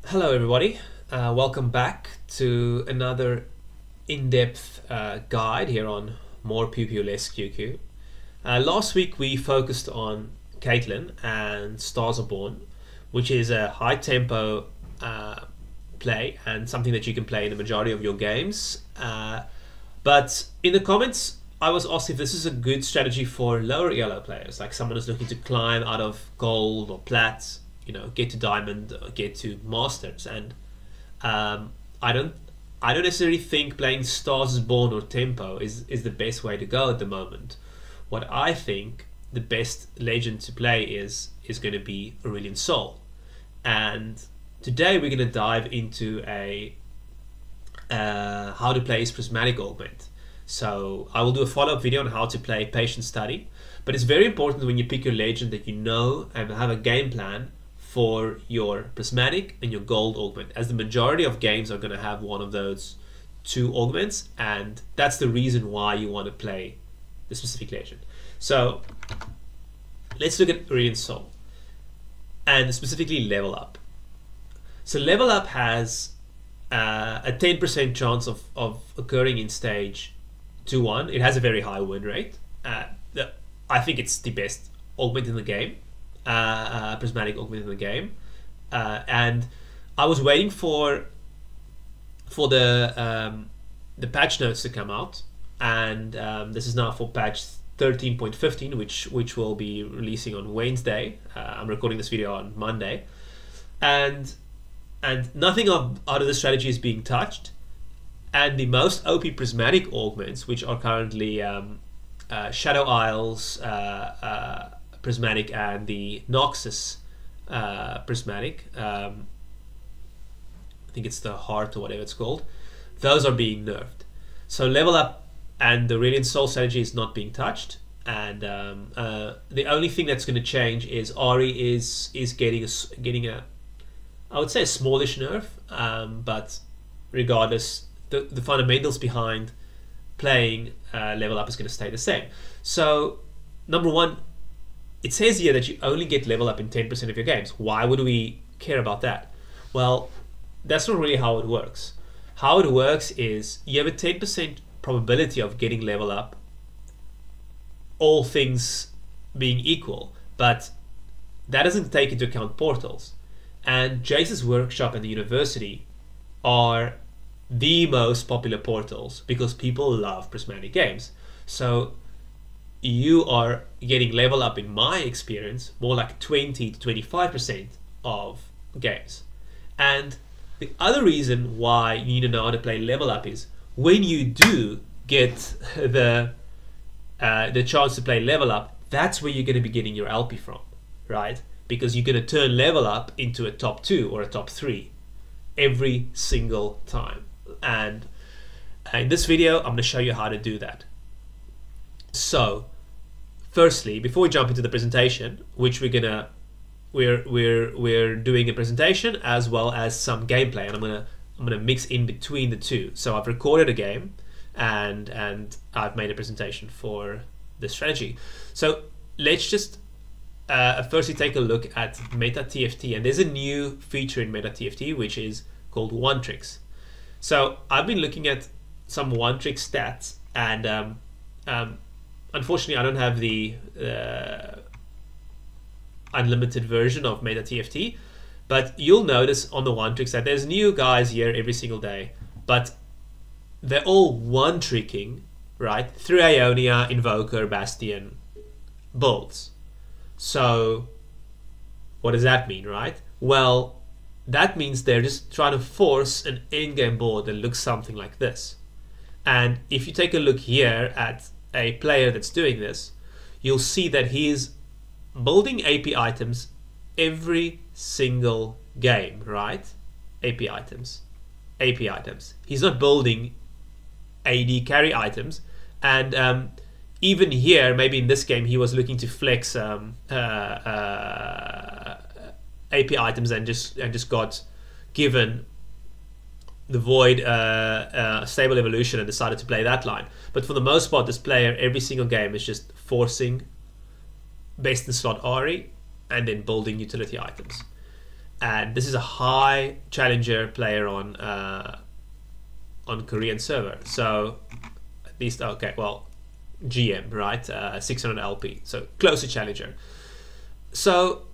Hello everybody, welcome back to another in-depth guide here on More Pew Pew Less QQ. Last week we focused on Caitlin and Stars Are Born, which is a high tempo play and something that you can play in the majority of your games. But in the comments I was asked if this is a good strategy for lower ELO players, like someone who's looking to climb out of gold or plat, get to diamond, or get to masters. And I don't necessarily think playing Stars is Born or tempo is the best way to go at the moment. What I think the best legend to play is going to be Aurelian Soul. And today we're going to dive into a how to play his prismatic augment. So I will do a follow-up video on how to play Patient Study, but it's very important when you pick your legend that you know and have a game plan for your prismatic and your gold augment, as the majority of games are going to have one of those two augments, and that's the reason why you want to play the specific legend. So let's look at Aurelian Soul and specifically Level Up. So Level Up has a 10% chance of occurring in stage 2-1. It has a very high win rate. I think it's the best augment in the game, prismatic augment in the game. And I was waiting for the patch notes to come out, and this is now for patch 13.15, which will be releasing on Wednesday. I'm recording this video on Monday, and nothing out of the strategy is being touched. And the most OP prismatic augments, which are currently Shadow Isles prismatic and the Noxus prismatic, I think it's the Heart or whatever it's called, those are being nerfed. So Level Up and the Aurelian Soul strategy is not being touched, and the only thing that's going to change is Ari is getting a I would say a smallish nerf, but regardless, the fundamentals behind playing Level Up is going to stay the same. So number one, it says here that you only get Level Up in 10% of your games. Why would we care about that? Well, that's not really how it works. How it works is you have a 10% probability of getting Level Up, all things being equal, but that doesn't take into account portals. And Jace's workshop and the university are the most popular portals because people love prismatic games. So you are getting Level Up, in my experience, more like 20 to 25% of games. And the other reason why you need to know how to play Level Up is when you do get the chance to play Level Up, that's where you're going to be getting your LP from, right? Because you're going to turn Level Up into a top 2 or a top 3 every single time. And in this video, I'm going to show you how to do that. So, firstly, before we jump into the presentation, which we're doing a presentation as well as some gameplay, and I'm gonna mix in between the two. So I've recorded a game and I've made a presentation for the strategy. So let's just firstly take a look at Meta TFT, and there's a new feature in Meta TFT which is called one tricks. So I've been looking at some one trick stats, and unfortunately I don't have the unlimited version of Meta TFT, but you'll notice on the one tricks that there's new guys here every single day, but they're all one tricking, right, through Ionia, Invoker, Bastion builds. So what does that mean, right? Well, that means they're just trying to force an endgame board that looks something like this. And if you take a look here at a player that's doing this, you'll see that he is building AP items every single game, right? AP items. He's not building AD carry items. And even here, maybe in this game, he was looking to flex AP items and just got given the Void stable evolution and decided to play that line. But for the most part, this player every single game is just forcing best in slot Ari and then building utility items. and this is a high challenger player on Korean server. So at least, okay, well, GM, right? 600 LP, so close to challenger. So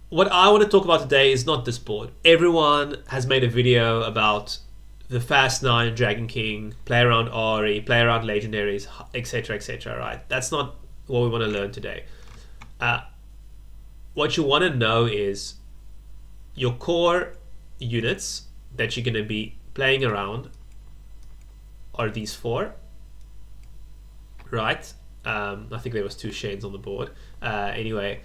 what I want to talk about today is not this board. Everyone has made a video about the Fast 9, Dragonking, play around Ari, play around legendaries, etc., right? That's not what we want to learn today. What you want to know is your core units that you're going to be playing around are these 4, right? I think there was 2 shades on the board. Anyway,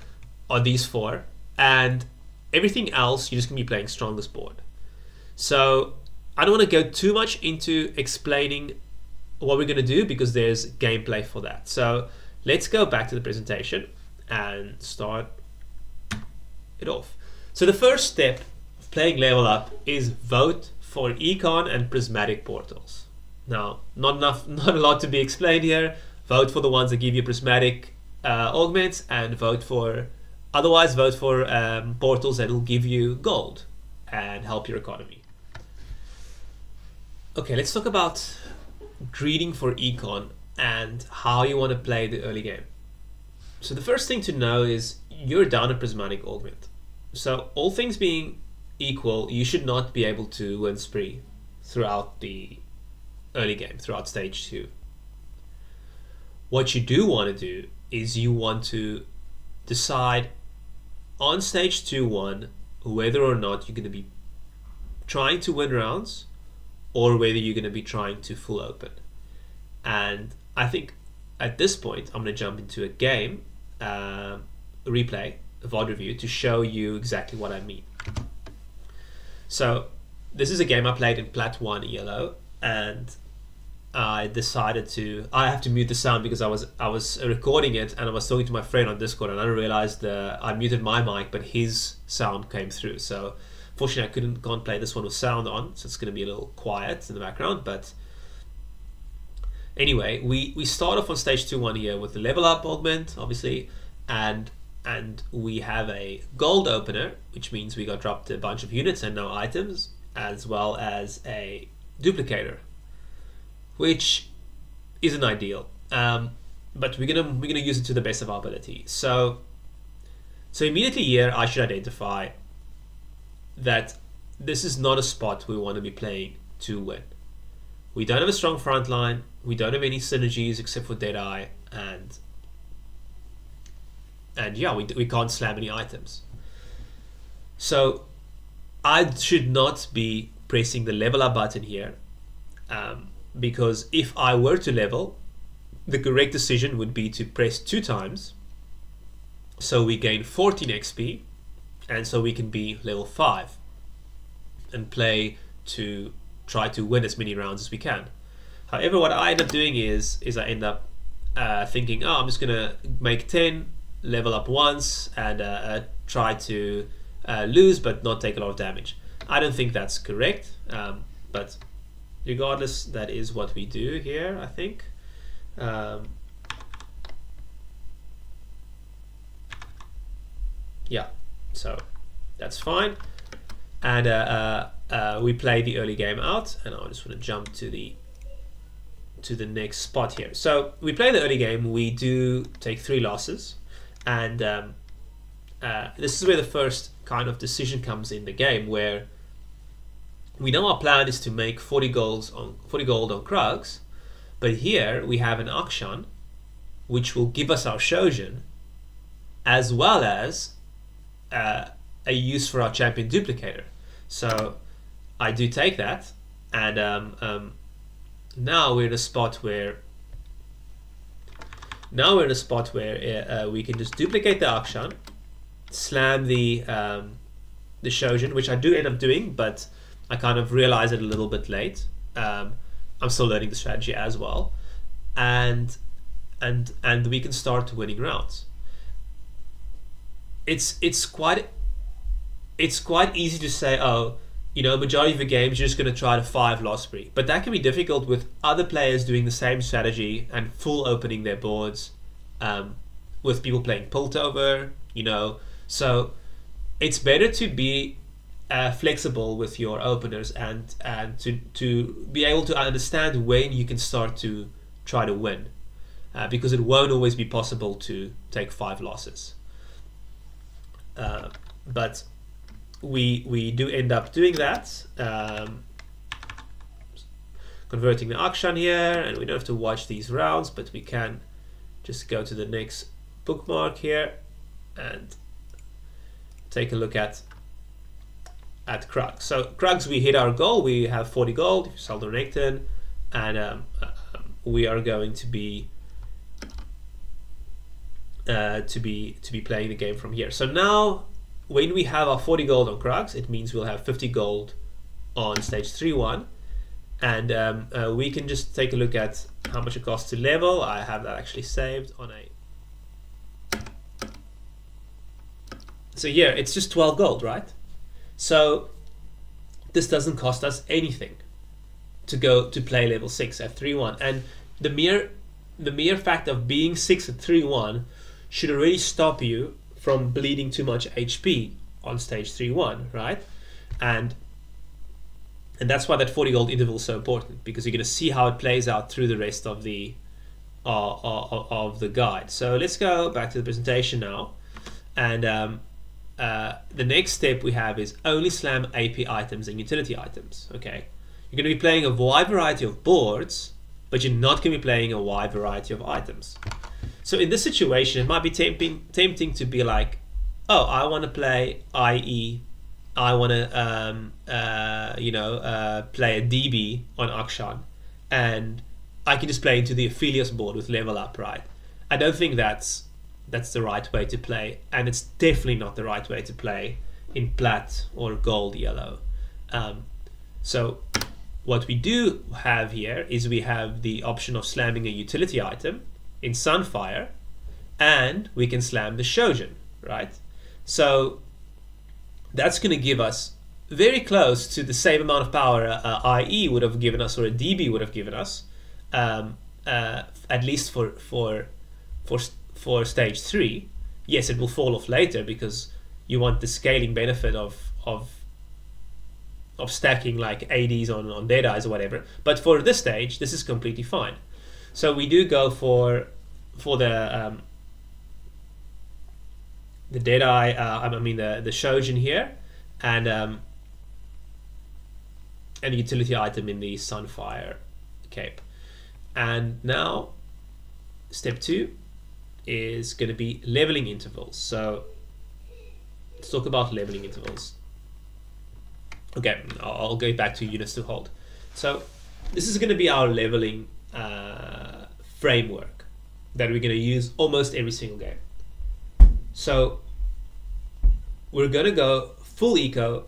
are these 4, and everything else you're just going to be playing strongest board. So I don't want to go too much into explaining what we're going to do because there's gameplay for that. So let's go back to the presentation and start it off. So the first step of playing level up is vote for econ and prismatic portals. Now, not a lot to be explained here. Vote for the ones that give you prismatic augments, and vote for portals that will give you gold and help your economy. Okay, let's talk about greeting for econ and how you want to play the early game. So the first thing to know is you're down a prismatic augment. So all things being equal, you should not be able to win spree throughout the early game, throughout stage 2. What you do want to do is you want to decide on stage 2-1 whether or not you're going to be trying to win rounds or whether you're going to be trying to full open. And I think at this point I'm going to jump into a game replay, a VOD review, to show you exactly what I mean. So this is a game I played in Plat 1 yellow, and I decided I have to mute the sound because I was recording it and I was talking to my friend on Discord, and I realized I muted my mic but his sound came through. So fortunately I can't play this one with sound on, so it's going to be a little quiet in the background. But anyway, we start off on stage 2-1 here with the level up augment, obviously, and we have a gold opener, which means we got dropped a bunch of units and no items, as well as a duplicator, which isn't ideal, but we're gonna use it to the best of our ability. So immediately here I should identify that this is not a spot we want to be playing to win. We don't have a strong front line, we don't have any synergies except for Deadeye, and yeah, we can't slam any items. So I should not be pressing the level up button here, because if I were to level, the correct decision would be to press 2 times, so we gain 14 XP, and so we can be level 5 and play to try to win as many rounds as we can. However, what I end up doing is I end up thinking, oh, I'm just gonna make 10, level up once, and try to lose but not take a lot of damage. I don't think that's correct, but regardless, that is what we do here, I think. Yeah, so that's fine. And we play the early game out, and I just want to jump to the next spot here. So we play the early game, we do take 3 losses, and this is where the first kind of decision comes in the game, where we know our plan is to make 40 gold on Krugs, but here we have an Akshan, which will give us our Shojin, as well as a use for our champion duplicator. So I do take that, and now we're in a spot where we can just duplicate the Akshan, slam the Shojin, which I do end up doing, but I kind of realize it a little bit late. I'm still learning the strategy as well, and we can start winning rounds. It's quite easy to say, oh, you know, majority of the games you're just going to try to 5 loss spree, but that can be difficult with other players doing the same strategy and full opening their boards, with people playing Piltover, you know. So it's better to be flexible with your openers and to be able to understand when you can start to try to win, because it won't always be possible to take 5 losses. But we do end up doing that, converting the Akshan here, and we don't have to watch these rounds, but we can just go to the next bookmark here and take a look at Krugs. So Krugs, we hit our goal. We have 40 gold, Saldonecton, and we are going to be playing the game from here. So now, when we have our 40 gold on Krugs, it means we'll have 50 gold on stage 3-1, and we can just take a look at how much it costs to level. I have that actually saved on a. So here it's just 12 gold, right? So this doesn't cost us anything to go to play level 6 at 3-1, and the mere fact of being 6 at 3-1 should already stop you from bleeding too much HP on stage 3-1, right? And that's why that 40 gold interval is so important, because you're going to see how it plays out through the rest of the guide. So let's go back to the presentation now, and the next step we have is only slam AP items and utility items. Okay, you're going to be playing a wide variety of boards, but you're not going to be playing a wide variety of items. So in this situation, it might be tempting to be like, oh, I want to play IE, I want to play a DB on Akshan, and I can just play into the Aphelios board with level up, right? I don't think that's the right way to play, and it's definitely not the right way to play in plat or gold yellow. So what we do have here is we have the option of slamming a utility item in Sunfire, and we can slam the Shojin, right? So that's going to give us very close to the same amount of power IE would have given us, or a DB would have given us, at least for stage 3. Yes, it will fall off later because you want the scaling benefit of stacking like ADs on dead eyes or whatever. But for this stage, this is completely fine. So we do go for the dead eye. The Shojin here, and a utility item in the Sunfire cape. And now, step 2 is going to be leveling intervals. So let's talk about leveling intervals. Okay, I'll go back to units to hold. So this is going to be our leveling framework that we're going to use almost every single game. So we're going to go full eco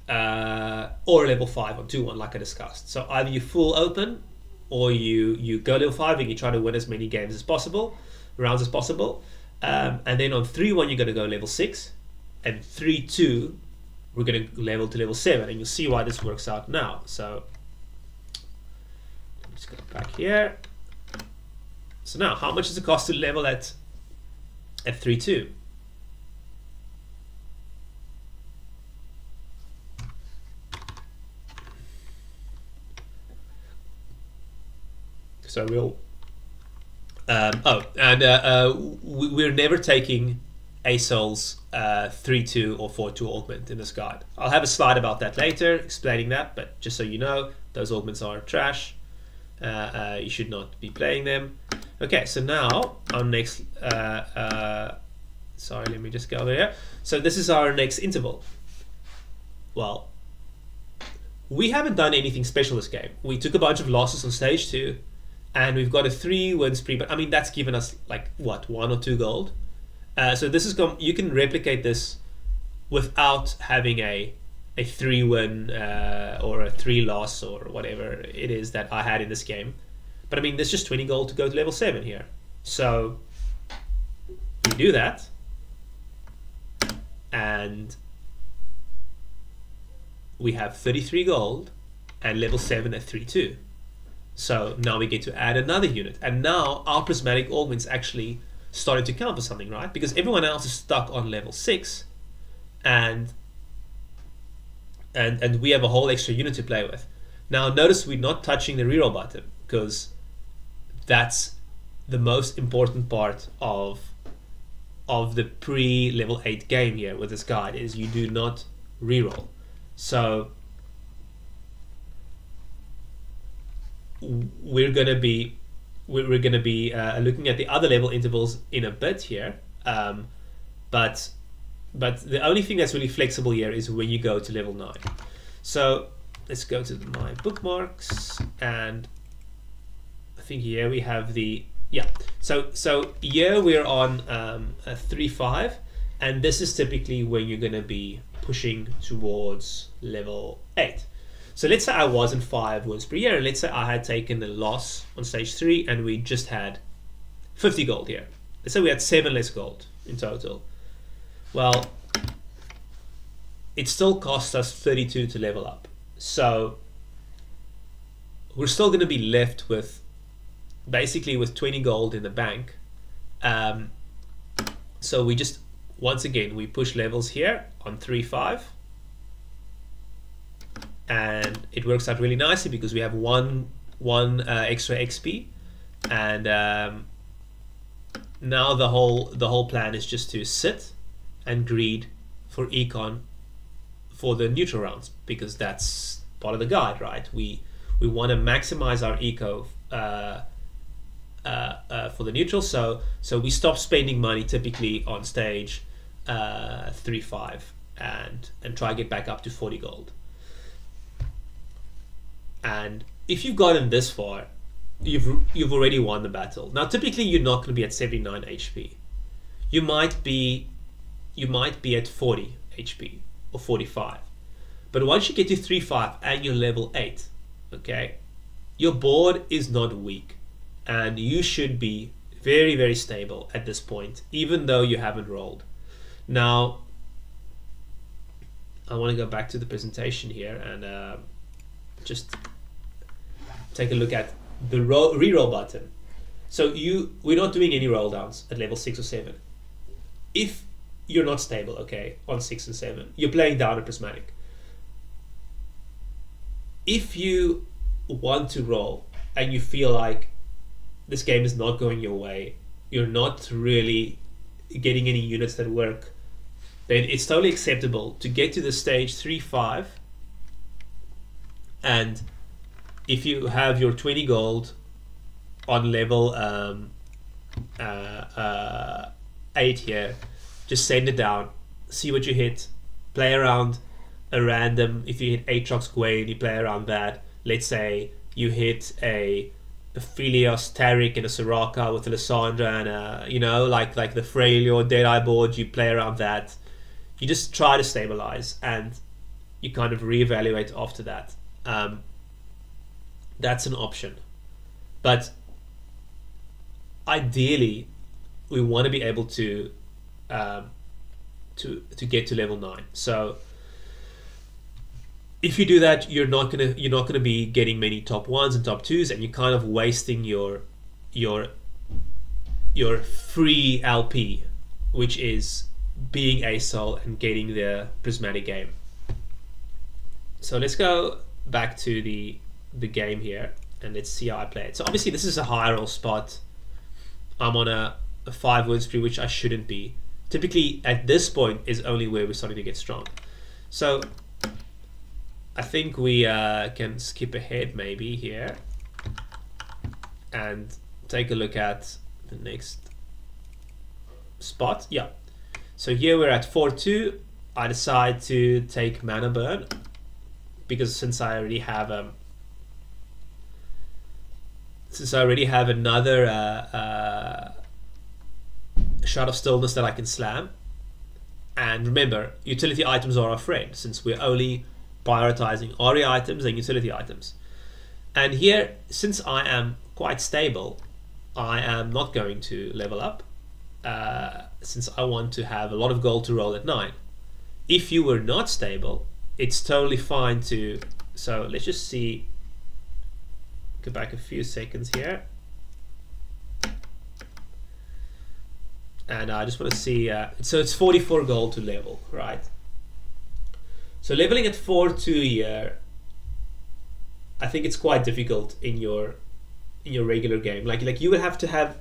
or level 5 on 2-1, like I discussed. So either you full open, or you go level 5 and you try to win as many games as possible, rounds as possible, and then on 3-1 you're going to go level 6, and 3-2 we're going to level to level 7, and you'll see why this works out now. So let's go back here. So now, how much does it cost to level at 3-2? So we'll we're never taking ASOL's 3-2 or 4-2 augment in this guide. I'll have a slide about that later explaining that, but just so you know, those augments are trash. You should not be playing them. Okay, so now our next sorry, let me just go over here. So this is our next interval. Well, we haven't done anything special this game. We took a bunch of losses on stage 2, and we've got a 3-win spree, but I mean that's given us like what, 1 or 2 gold. So this is you can replicate this without having a 3-win or a 3-loss or whatever it is that I had in this game. But I mean, there's just 20 gold to go to level 7 here. So we do that, and we have 33 gold and level 7 at 3-2. So now we get to add another unit, and now our prismatic augments actually started to count for something, right? Because everyone else is stuck on level 6, and we have a whole extra unit to play with. Now notice we're not touching the reroll button, because that's the most important part of the pre-level 8 game here with this guide, is you do not reroll. So we're gonna be looking at the other level intervals in a bit here, but the only thing that's really flexible here is when you go to level 9. So let's go to my bookmarks, and I think here we have the so here we're on a 3-5, and this is typically when you're going to be pushing towards level 8. So let's say I wasn't 5 wins per year, and let's say I had taken a loss on stage 3 and we just had 50 gold here. Let's say we had 7 less gold in total. Well, it still cost us 32 to level up. So we're still going to be left with basically with 20 gold in the bank. So we just, once again, we push levels here on 3-5, and it works out really nicely because we have one extra XP, and now the whole plan is just to sit and greed for econ for the neutral rounds, because that's part of the guide, right? We want to maximize our eco for the neutral, so we stop spending money typically on stage 3-5 and try to get back up to 40 gold. And if you've gotten this far, you've already won the battle. Now typically you're not going to be at 79 HP. You might be at 40 HP or 45. But once you get to 3-5 and you're level 8, okay, your board is not weak, and you should be very, very stable at this point, even though you haven't rolled. Now, I want to go back to the presentation here and just take a look at the reroll button. So we're not doing any roll downs at level 6 or 7. If you're not stable, okay, on 6 and 7, you're playing down a prismatic. If you want to roll and you feel like this game is not going your way, you're not really getting any units that work, then it's totally acceptable to get to the stage 3-5, and if you have your 20 gold on level 8 here, just send it down, see what you hit, play around a random. If you hit Aatrox Gwen, you play around that. Let's say you hit a Philios Taric and a Soraka with a Lysandra and a, you know, like the Freylor Deadeye board, you play around that. You just try to stabilize and you kind of reevaluate after that. That's an option, but ideally we want to be able to get to level 9. So if you do that, you're not gonna be getting many top 1s and top 2s, and you're kind of wasting your free LP, which is being ASOL and getting the prismatic game. So let's go back to the game here and let's see how I play it. So obviously this is a high roll spot. I'm on a 5 win spree, which I shouldn't be. Typically at this point is only where we're starting to get strong. So I think we can skip ahead maybe here and take a look at the next spot. Yeah, so here we're at 4-2. I decide to take mana burn because since I already have another Shroud of Stillness that I can slam. And remember, utility items are our friend, since we're only prioritizing ARI items and utility items. And here, since I am quite stable, I am not going to level up, since I want to have a lot of gold to roll at 9. If you were not stable, it's totally fine to... So let's just see, go back a few seconds here. And I just want to see, so it's 44 gold to level, right? So leveling at 4-2 here, I think it's quite difficult in your regular game. Like you would have to have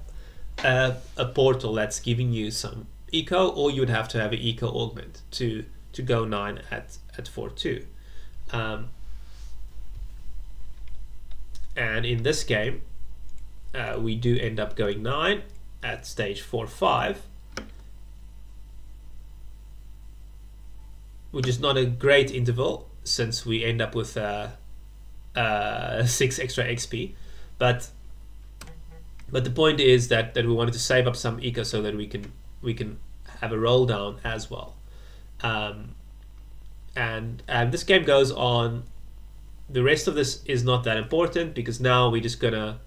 a portal that's giving you some eco, or you would have to have an eco augment to go 9 at 4-2. And in this game, we do end up going 9 at stage 4-5, which is not a great interval since we end up with 6 extra XP. But the point is that we wanted to save up some eco so that we can have a roll down as well. And this game goes on. The rest of this is not that important because now we're gonna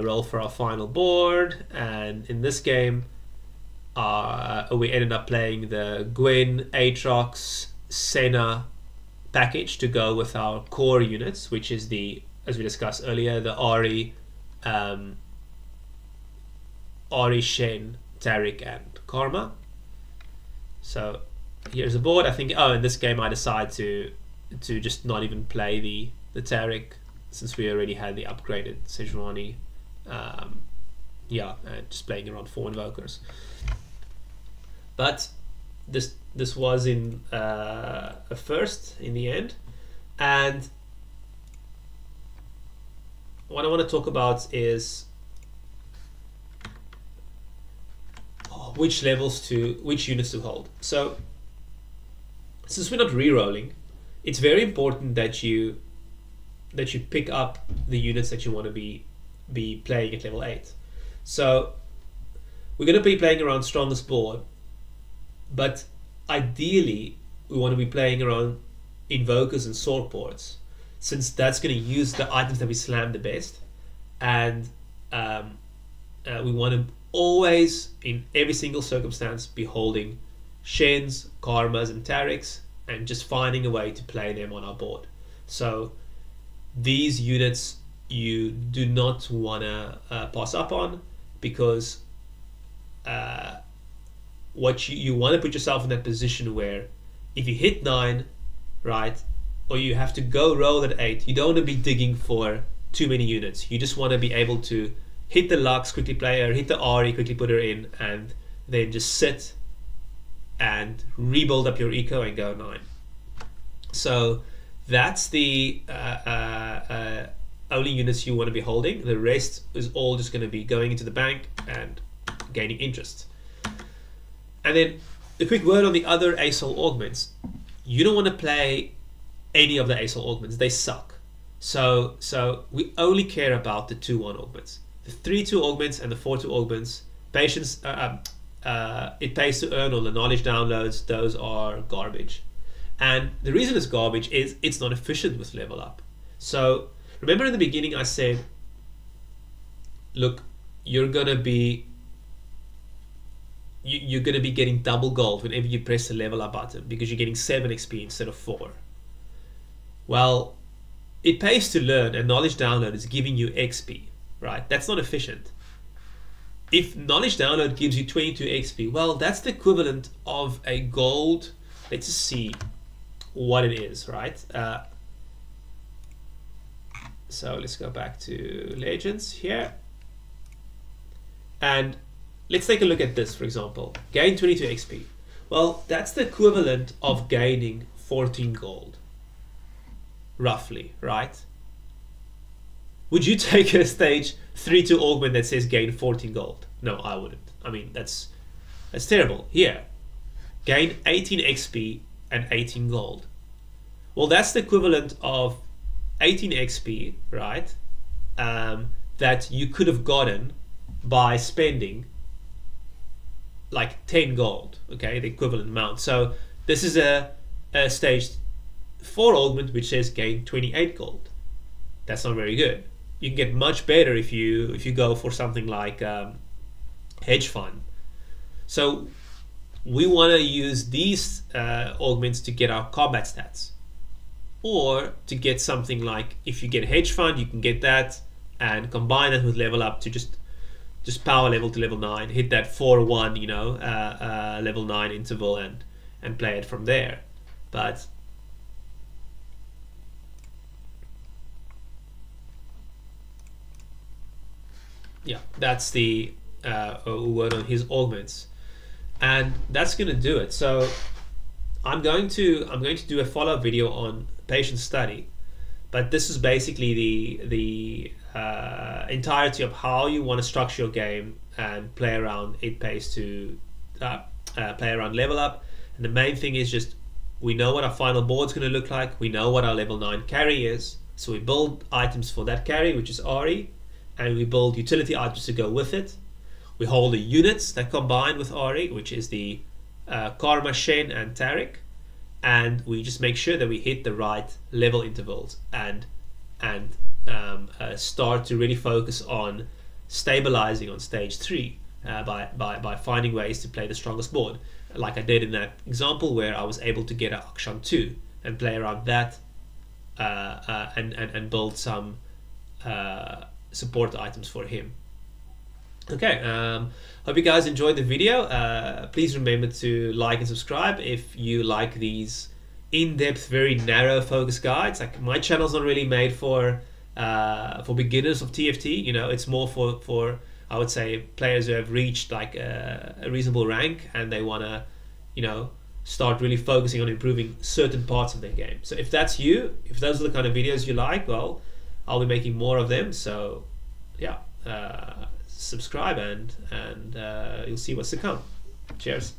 roll for our final board. And in this game, we ended up playing the Gwen, Aatrox, Senna package to go with our core units, which is the, as we discussed earlier, the Ahri, Shen, Taric, and Karma. So here's a board. I think, in this game I decide to just not even play the Taric since we already had the upgraded Sejuani. Just playing around 4 invokers. But this was in a first in the end, and what I want to talk about is which units to hold. So since we're not re-rolling, it's very important that you pick up the units that you want to be playing at level 8. So we're going to be playing around strongest board, but ideally we want to be playing around invokers and sword ports, since that's going to use the items that we slam the best. And we want to always, in every single circumstance, be holding Shens, Karmas, and Tarics, and just finding a way to play them on our board. So these units you do not want to pass up on, because what you want to put yourself in that position where if you hit 9, right, or you have to go roll at 8, you don't want to be digging for too many units. You just want to be able to hit the Lux, quickly play her, hit the Ahri, quickly put her in, and then just sit and rebuild up your eco and go 9. So that's the only units you want to be holding. The rest is all just going to be going into the bank and gaining interest. And then a quick word on the other ASOL augments. You don't want to play any of the ASOL augments. They suck. So we only care about the 2-1 augments. The 3-2 augments and the 4-2 augments, patience, it pays to earn, or the knowledge downloads, those are garbage. And the reason it's garbage is it's not efficient with level up. So remember in the beginning I said, look, you're gonna be getting double gold whenever you press the level up button, because you're getting 7 XP instead of 4. Well, it pays to learn, and knowledge download is giving you XP, right? That's not efficient. If knowledge download gives you 22 XP, well, that's the equivalent of a gold. Let's just see what it is, right? So let's go back to Legends here. And let's take a look at this, for example. Gain 22 XP. Well, that's the equivalent of gaining 14 gold. Roughly, right? Would you take a stage 3-2 augment that says gain 14 gold? No, I wouldn't. I mean, that's terrible. Here, gain 18 XP and 18 gold. Well, that's the equivalent of 18 XP, right? That you could have gotten by spending like 10 gold, okay, the equivalent amount. So this is a stage 4 augment which says gain 28 gold. That's not very good. You can get much better if you go for something like hedge fund. So we want to use these augments to get our combat stats, or to get something like, if you get hedge fund, you can get that and combine it with level up to just power level to level 9, hit that 4-1, you know, level 9 interval, and play it from there. But yeah, that's the word on his augments, and that's going to do it. So I'm going to do a follow-up video on patient study, but this is basically the entirety of how you want to structure your game and play around it pays to play around level up. And the main thing is just, we know what our final board's going to look like, we know what our level 9 carry is, so we build items for that carry, which is Ari, and we build utility items to go with it. We hold the units that combine with Ari, which is the Karma, Shen and Tariq, and we just make sure that we hit the right level intervals and start to really focus on stabilizing on stage 3 by finding ways to play the strongest board, like I did in that example where I was able to get an Akshan 2 and play around that and build some support items for him. Okay, hope you guys enjoyed the video. Please remember to like and subscribe if you like these in-depth, very narrow focus guides. Like, my channel's not really made for beginners of TFT. You know, it's more for I would say players who have reached like a reasonable rank and they want to, you know, start really focusing on improving certain parts of their game. So if that's you, if those are the kind of videos you like, well, I'll be making more of them. So yeah, subscribe and you'll see what's to come. Cheers.